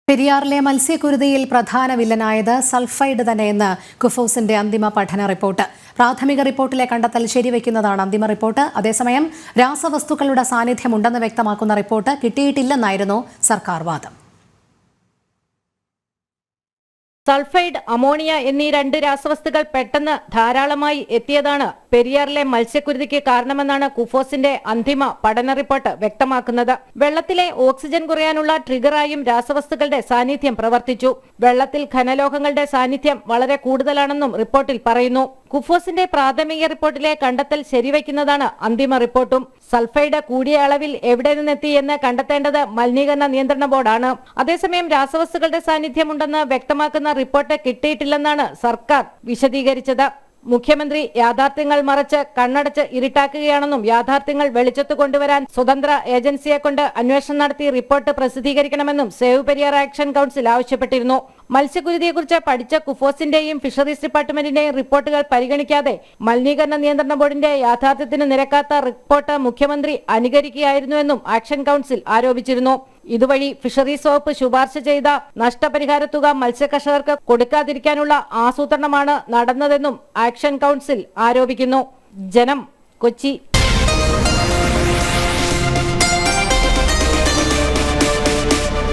പെരിയാറിലെ മത്സ്യക്കുരുതിയിൽ പ്രധാന വില്ലനായത് സൾഫൈഡ് തന്നെയെന്ന് കുഫോസിന്റെ അന്തിമ പഠന റിപ്പോർട്ട്. പ്രാഥമിക റിപ്പോർട്ടിലെ കണ്ടെത്തൽ ശരിവെക്കുന്നതാണ് അന്തിമ റിപ്പോർട്ട്. അതേസമയം രാസവസ്തുക്കളുടെ സാന്നിധ്യമുണ്ടെന്ന് വ്യക്തമാക്കുന്ന റിപ്പോർട്ട് കിട്ടിയിട്ടില്ലെന്നായിരുന്നു സർക്കാർ വാദം. സൾഫൈഡ്, അമോണിയ എന്നീ രണ്ട് രാസവസ്തുക്കൾ പെട്ടെന്ന് ധാരാളമായി എത്തിയതാണ് പെരിയാറിലെ മത്സ്യക്കുരുതിക്ക് കാരണമെന്നാണ് കുഫോസിന്റെ അന്തിമ പഠന റിപ്പോർട്ട് വ്യക്തമാക്കുന്നത്. വെള്ളത്തിലെ ഓക്സിജൻ കുറയാനുള്ള ട്രിഗറായും രാസവസ്തുക്കളുടെ സാന്നിധ്യം പ്രവർത്തിച്ചു. വെള്ളത്തിൽ ഘനലോഹങ്ങളുടെ സാന്നിധ്യം വളരെ കൂടുതലാണെന്നും റിപ്പോർട്ടിൽ പറയുന്നു. കുഫോസിന്റെ പ്രാഥമിക റിപ്പോർട്ടിലെ കണ്ടെത്തൽ ശരിവയ്ക്കുന്നതാണ് അന്തിമ റിപ്പോർട്ടും. സൾഫൈഡ് കൂടിയ അളവിൽ എവിടെ നിന്നെത്തി എന്ന് കണ്ടെത്തേണ്ടത് മലിനീകരണ നിയന്ത്രണ ബോർഡാണ്. അതേസമയം രാസവസ്തുക്കളുടെ സാന്നിധ്യമുണ്ടെന്ന് വ്യക്തമാക്കുന്ന റിപ്പോർട്ട് കിട്ടിയിട്ടില്ലെന്നാണ് സർക്കാർ വിശദീകരിച്ചത്. മുഖ്യമന്ത്രി യാഥാർത്ഥ്യങ്ങൾ മറച്ച് കണ്ണടച്ച് ഇരുട്ടാക്കുകയാണെന്നും യാഥാർത്ഥ്യങ്ങൾ വെളിച്ചത്ത് കൊണ്ടുവരാൻ സ്വതന്ത്ര ഏജൻസിയെ കൊണ്ട് അന്വേഷണം നടത്തി റിപ്പോർട്ട് പ്രസിദ്ധീകരിക്കണമെന്നും സേവ് പെരിയാർ ആക്ഷൻ കൌൺസിൽ ആവശ്യപ്പെട്ടിരുന്നു. മത്സ്യക്കുരുതിയെക്കുറിച്ച് പഠിച്ച കുഫോസിന്റെയും ഫിഷറീസ് ഡിപ്പാർട്ട്മെന്റിന്റെയും റിപ്പോർട്ടുകൾ പരിഗണിക്കാതെ മലിനീകരണ നിയന്ത്രണ ബോർഡിന്റെ യാഥാർത്ഥ്യത്തിന് നിരക്കാത്ത റിപ്പോർട്ട് മുഖ്യമന്ത്രി അനുകരിക്കുകയായിരുന്നുവെന്നും ആക്ഷൻ കൌൺസിൽ ആരോപിച്ചിരുന്നു. ഇതുവഴി ഫിഷറീസ് വകുപ്പ് ശുപാർശ ചെയ്ത നഷ്ടപരിഹാര തുക മത്സ്യകർഷകർക്ക് കൊടുക്കാതിരിക്കാനുള്ള ആസൂത്രണമാണ് നടന്നതെന്നും ആക്ഷൻ കൌൺസിൽ ആരോപിക്കുന്നു. ജനം, കൊച്ചി.